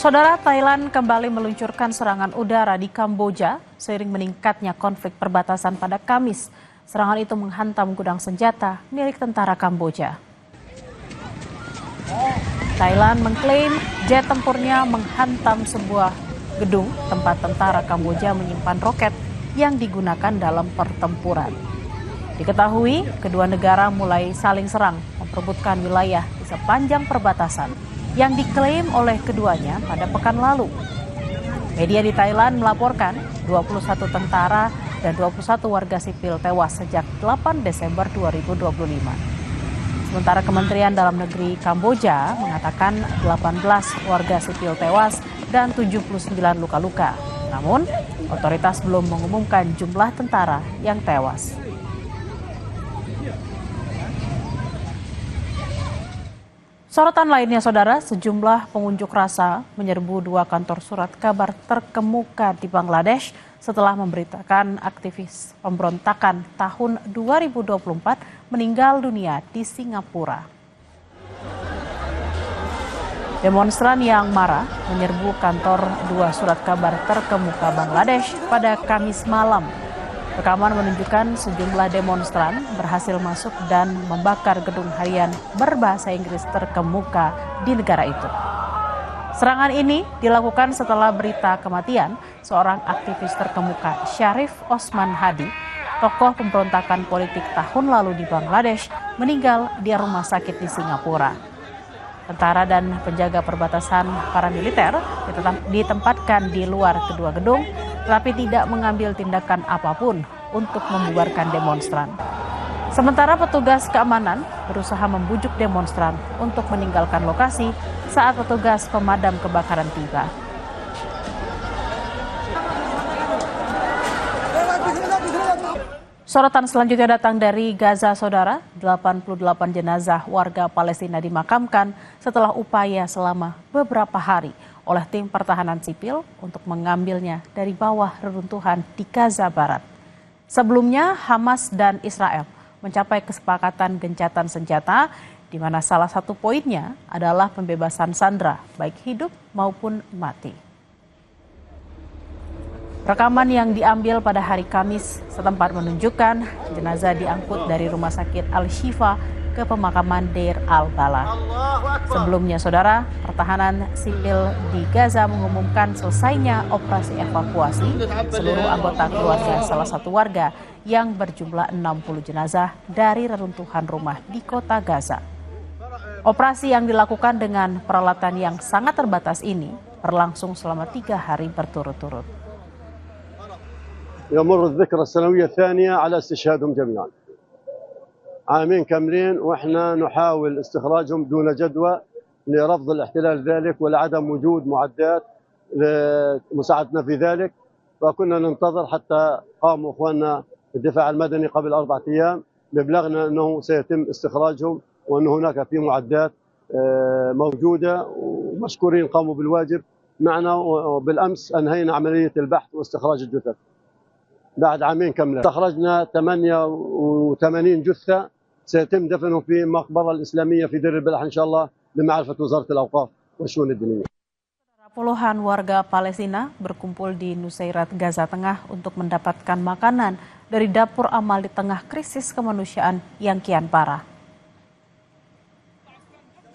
Saudara, Thailand kembali meluncurkan serangan udara di Kamboja seiring meningkatnya konflik perbatasan pada Kamis. Serangan itu menghantam gudang senjata milik tentara Kamboja. Thailand mengklaim jet tempurnya menghantam sebuah gedung tempat tentara Kamboja menyimpan roket yang digunakan dalam pertempuran. Diketahui, kedua negara mulai saling serang memperebutkan wilayah di sepanjang perbatasan yang diklaim oleh keduanya pada pekan lalu. Media di Thailand melaporkan 21 tentara dan 21 warga sipil tewas sejak 8 Desember 2025. Sementara Kementerian Dalam Negeri Kamboja mengatakan 18 warga sipil tewas dan 79 luka-luka. Namun, otoritas belum mengumumkan jumlah tentara yang tewas. Sorotan lainnya, saudara, sejumlah pengunjuk rasa menyerbu dua kantor surat kabar terkemuka di Bangladesh setelah memberitakan aktivis pemberontakan tahun 2024 meninggal dunia di Singapura. Demonstran yang marah menyerbu kantor dua surat kabar terkemuka Bangladesh pada Kamis malam. Rekaman menunjukkan sejumlah demonstran berhasil masuk dan membakar gedung harian berbahasa Inggris terkemuka di negara itu. Serangan ini dilakukan setelah berita kematian seorang aktivis terkemuka, Syarif Osman Hadi, tokoh pemberontakan politik tahun lalu di Bangladesh, meninggal di rumah sakit di Singapura. Tentara dan penjaga perbatasan paramiliter ditempatkan di luar kedua gedung, tetapi tidak mengambil tindakan apapun untuk membubarkan demonstran. Sementara petugas keamanan berusaha membujuk demonstran untuk meninggalkan lokasi saat petugas pemadam kebakaran tiba. Sorotan selanjutnya datang dari Gaza, saudara. 88 jenazah warga Palestina dimakamkan setelah upaya selama beberapa hari oleh tim pertahanan sipil untuk mengambilnya dari bawah reruntuhan di Gaza Barat. Sebelumnya, Hamas dan Israel mencapai kesepakatan gencatan senjata, di mana salah satu poinnya adalah pembebasan sandera, baik hidup maupun mati. Rekaman yang diambil pada hari Kamis setempat menunjukkan jenazah diangkut dari Rumah Sakit Al-Shifa ke pemakaman Deir al-Bala. Sebelumnya, saudara, pertahanan sipil di Gaza mengumumkan selesainya operasi evakuasi seluruh anggota keluarga salah satu warga yang berjumlah 60 jenazah dari reruntuhan rumah di kota Gaza. Operasi yang dilakukan dengan peralatan yang sangat terbatas ini berlangsung selama 3 hari berturut-turut. يمر الذكرى السنوية الثانية على استشهادهم جميعا. عامين كاملين واحنا نحاول استخراجهم دون جدوى لرفض الاحتلال ذلك ولعدم وجود معدات لمساعدتنا في ذلك، فكنا ننتظر حتى قاموا اخواننا الدفاع المدني قبل 4 أيام ببلغنا انه سيتم استخراجهم وان هناك في معدات موجودة ومشكورين قاموا بالواجب معنا، وبالامس انهينا عملية البحث واستخراج الجثث. بعد عامين كاملة استخرجنا 88 جثة سيتم دفنهم في المقبرة الإسلامية في دير البلح إن شاء الله بمعرفة وزارة الأوقاف والشؤون الدينية. Puluhan warga Palestina berkumpul di Nusairat, Gaza Tengah untuk mendapatkan makanan dari dapur amal di tengah krisis kemanusiaan yang kian parah.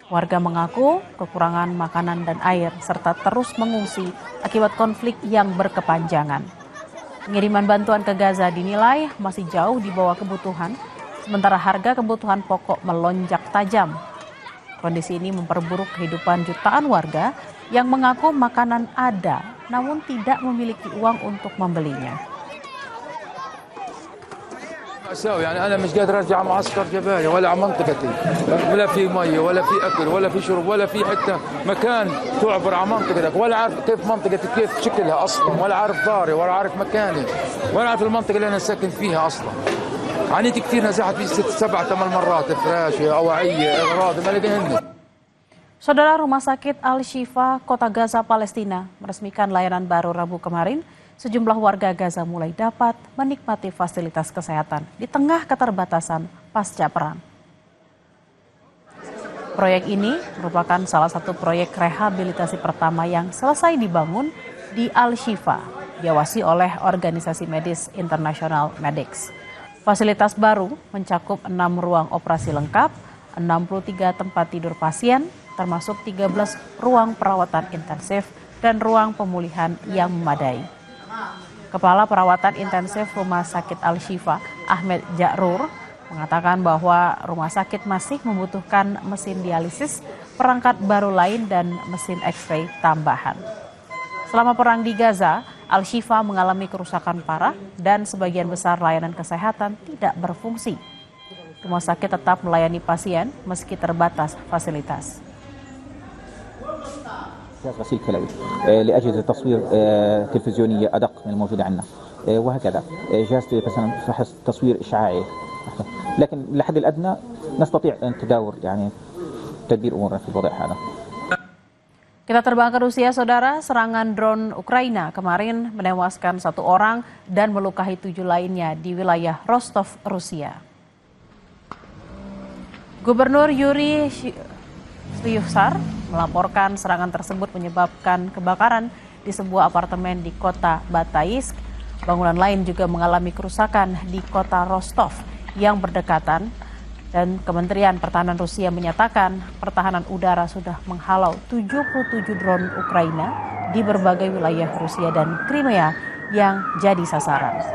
Warga mengaku kekurangan makanan dan air serta terus mengungsi akibat konflik yang berkepanjangan. Pengiriman bantuan ke Gaza dinilai masih jauh di bawah kebutuhan, sementara harga kebutuhan pokok melonjak tajam. Kondisi ini memperburuk kehidupan jutaan warga yang mengaku makanan ada, namun tidak memiliki uang untuk membelinya. يعني أنا مش قادر أرجع معسكر جبالي ولا على منطقتي، ولا في مية ولا في أكل ولا في شرب ولا في حتى مكان تعبر على منطقتك، ولا عارف كيف منطقتي كيف شكلها أصلا، ولا عارف داري ولا عارف مكاني ولا عارف المنطقة اللي أنا ساكن فيها أصلا. عانيت كثير، نزحت في 6 7 8 مرات فراش أواعية أغراض ما لقيهن. Saudara, Rumah Sakit Al-Shifa, Kota Gaza, Palestina meresmikan layanan baru Rabu kemarin. Sejumlah warga Gaza mulai dapat menikmati fasilitas kesehatan di tengah keterbatasan pasca perang. Proyek ini merupakan salah satu proyek rehabilitasi pertama yang selesai dibangun di Al-Shifa, diawasi oleh organisasi medis internasional Medix. Fasilitas baru mencakup 6 ruang operasi lengkap, 63 tempat tidur pasien, termasuk 13 ruang perawatan intensif dan ruang pemulihan yang memadai. Kepala Perawatan Intensif Rumah Sakit Al-Shifa, Ahmed Ja'rur, mengatakan bahwa rumah sakit masih membutuhkan mesin dialisis, perangkat baru lain, dan mesin X-ray tambahan. Selama perang di Gaza, Al-Shifa mengalami kerusakan parah dan sebagian besar layanan kesehatan tidak berfungsi. Rumah sakit tetap melayani pasien meski terbatas fasilitas. جهاز غسيل كلوي لأجهزة تصوير تلفزيونية أدق من الموجودة عندنا وهكذا جهاز مثلا فحص تصوير إشعاعي لكن لحد الأدنى نستطيع أن تداور يعني تدبير أمورنا في الوضع هذا. Kita terbang ke Rusia, saudara. Serangan drone Ukraina kemarin menewaskan 1 orang dan melukai 7 lainnya di wilayah Rostov, Rusia. Gubernur Yuri Sryusar melaporkan serangan tersebut menyebabkan kebakaran di sebuah apartemen di kota Bataisk. Bangunan lain juga mengalami kerusakan di kota Rostov yang berdekatan, dan Kementerian Pertahanan Rusia menyatakan pertahanan udara sudah menghalau 77 drone Ukraina di berbagai wilayah Rusia dan Crimea yang jadi sasaran.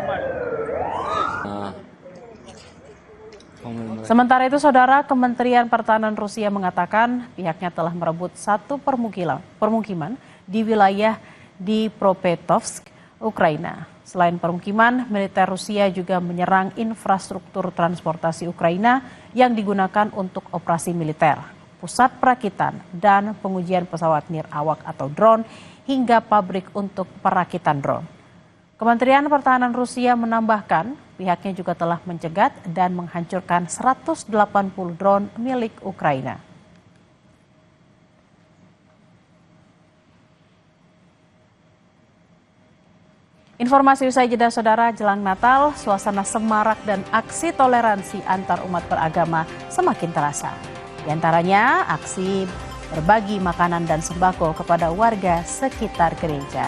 Sementara itu, saudara, Kementerian Pertahanan Rusia mengatakan pihaknya telah merebut 1 permukiman di wilayah di Propetovsk, Ukraina. Selain permukiman, militer Rusia juga menyerang infrastruktur transportasi Ukraina yang digunakan untuk operasi militer, pusat perakitan dan pengujian pesawat nirawak atau drone, hingga pabrik untuk perakitan drone. Kementerian Pertahanan Rusia menambahkan pihaknya juga telah mencegat dan menghancurkan 180 drone milik Ukraina. Informasi usai jeda, saudara. Jelang Natal, suasana semarak dan aksi toleransi antar umat beragama semakin terasa. Di antaranya aksi berbagi makanan dan sembako kepada warga sekitar gereja.